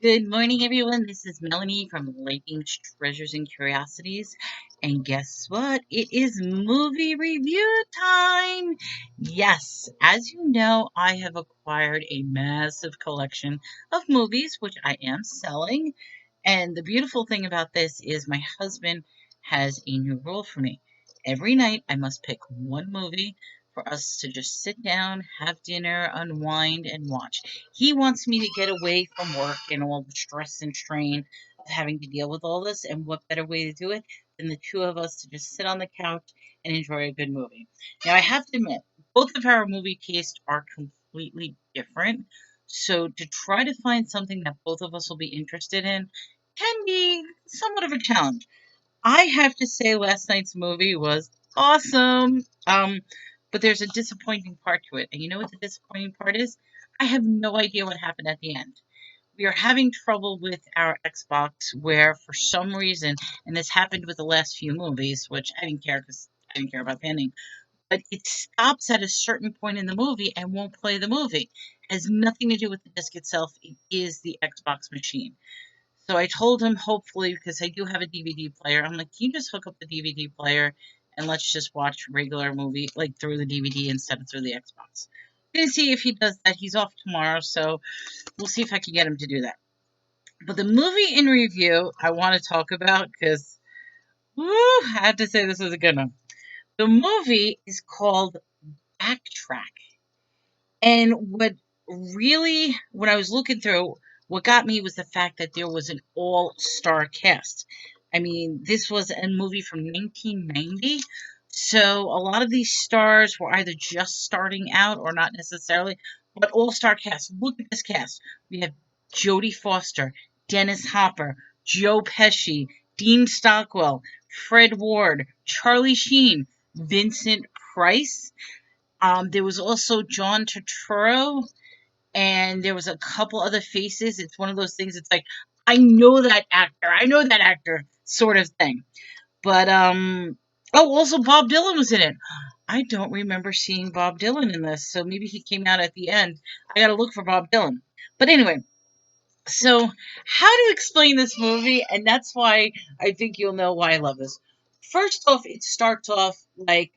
Good morning, everyone. This is Melanie from Lightning Treasures and Curiosities. And guess what? It is movie review time. Yes, as you know, I have acquired a massive collection of movies, which I am selling. And the beautiful thing about this is my husband has a new rule for me. Every night, I must pick one movie for us to just sit down, have dinner, unwind, and watch. He wants me to get away from work and all the stress and strain of having to deal with all this. And what better way to do it than the two of us to just sit on the couch and enjoy a good movie? Now, I have to admit, both of our movie tastes are completely different. So, to try to find something that both of us will be interested in can be somewhat of a challenge. I have to say, last night's movie was awesome. But there's a disappointing part to it. And you know what the disappointing part is? I have no idea what happened at the end. We are having trouble with our Xbox where, for some reason, and this happened with the last few movies, which I didn't care because I didn't care about the ending, but it stops at a certain point in the movie and won't play the movie. It has nothing to do with the disc itself. It is the Xbox machine. So I told him, hopefully, because I do have a DVD player, I'm like, can you just hook up the DVD player and let's just watch regular movie, like through the DVD instead of through the Xbox. Gonna see if he does that. He's off tomorrow, so we'll see if I can get him to do that. But the movie in review I want to talk about because, woo, I have to say this was a good one. The movie is called Backtrack. And when I was looking through, what got me was the fact that there was an all-star cast. I mean, this was a movie from 1990, so a lot of these stars were either just starting out or not necessarily, but all-star cast. Look at this cast. We have Jodie Foster, Dennis Hopper, Joe Pesci, Dean Stockwell, Fred Ward, Charlie Sheen, Vincent Price. There was also John Turturro, and there was a couple other faces. It's one of those things. It's like I know that actor, sort of thing. But oh, also Bob Dylan was in it. I don't remember seeing Bob Dylan in this, so maybe he came out at the end. I got to look for Bob Dylan. But anyway, so how to explain this movie, and that's why I think you'll know why I love this. First off, it starts off like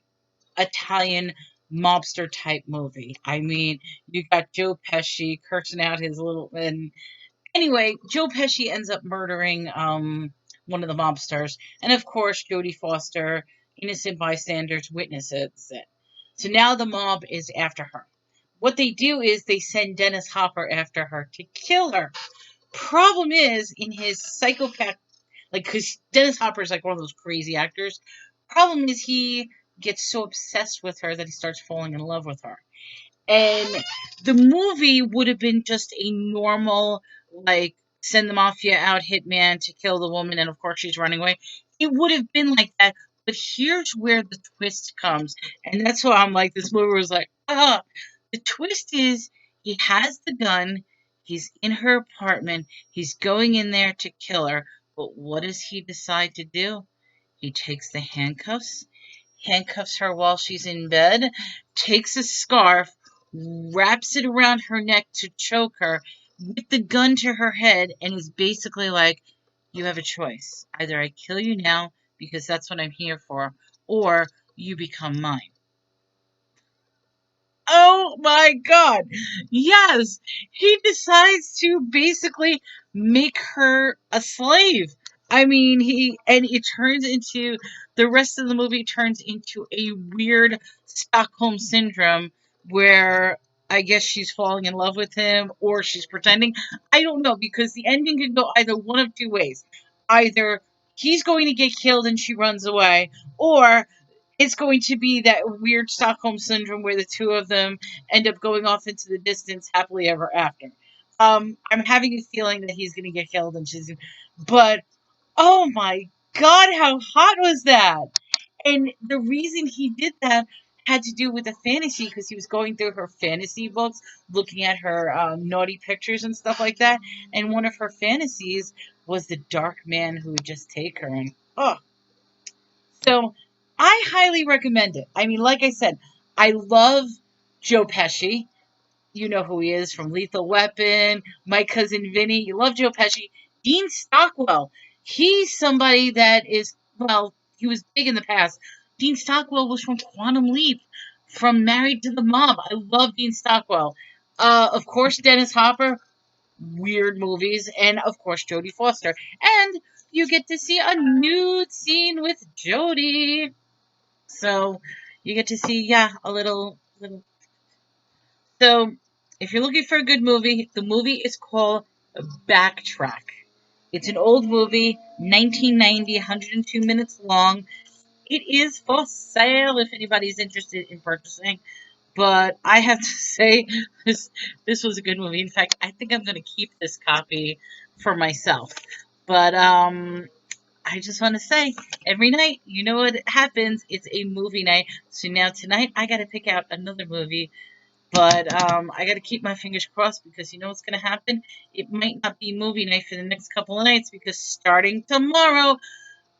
Italian mobster type movie. I mean, you got Joe Pesci cursing out his little and anyway, Joe Pesci ends up murdering one of the mobsters, and of course Jodie Foster, innocent bystanders, witnesses it. So now the mob is after her. What they do is they send Dennis Hopper after her to kill her. Problem is, in his psychopath, like, because Dennis Hopper is like one of those crazy actors. Problem is, he gets so obsessed with her that he starts falling in love with her. And the movie would have been just a normal, like, send the mafia out, hitman to kill the woman, and of course she's running away. It would have been like that. But here's where the twist comes. And that's why I'm like, this movie was like, ah. The twist is he has the gun, he's in her apartment, he's going in there to kill her. But what does he decide to do? He takes the handcuffs, handcuffs her while she's in bed, takes a scarf, wraps it around her neck to choke her, with the gun to her head, and is basically like, you have a choice. Either I kill you now because that's what I'm here for, or you become mine. Oh my god. Yes. He decides to basically make her a slave. I mean, it turns into the rest of the movie turns into a weird Stockholm syndrome where I guess she's falling in love with him or she's pretending. I don't know because the ending could go either one of two ways. Either he's going to get killed and she runs away, or it's going to be that weird Stockholm syndrome where the two of them end up going off into the distance happily ever after. I'm having a feeling that he's going to get killed and but oh my god, how hot was that? And the reason he did that had to do with the fantasy because he was going through her fantasy books, looking at her naughty pictures and stuff like that. And one of her fantasies was the dark man who would just take her. And oh, so I highly recommend it. I mean, like I said, I love Joe Pesci. You know who he is from Lethal Weapon, My Cousin Vinny. You love Joe Pesci. Dean Stockwell. He's somebody that is, well, he was big in the past. Dean Stockwell was from Quantum Leap, from Married to the Mob. I love Dean Stockwell. Of course, Dennis Hopper, weird movies, and of course, Jodie Foster. And you get to see a nude scene with Jodi. So you get to see, yeah, a little. So if you're looking for a good movie, the movie is called Backtrack. It's an old movie, 1990, 102 minutes long. It is for sale if anybody's interested in purchasing. But I have to say, this was a good movie. In fact, I think I'm going to keep this copy for myself. But I just want to say, every night, you know what happens? It's a movie night. So now tonight, I got to pick out another movie, but I got to keep my fingers crossed because you know what's going to happen? It might not be movie night for the next couple of nights because starting tomorrow,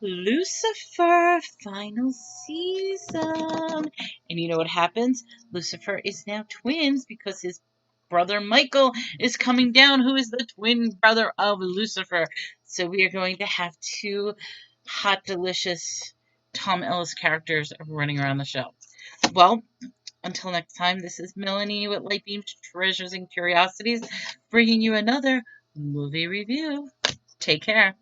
Lucifer final season. And you know what happens? Lucifer is now twins because his brother Michael is coming down, who is the twin brother of Lucifer. So we are going to have two hot, delicious Tom Ellis characters running around the show. Well, until next time, this is Melanie with Lightbeam's Treasures and Curiosities, bringing you another movie review. Take care.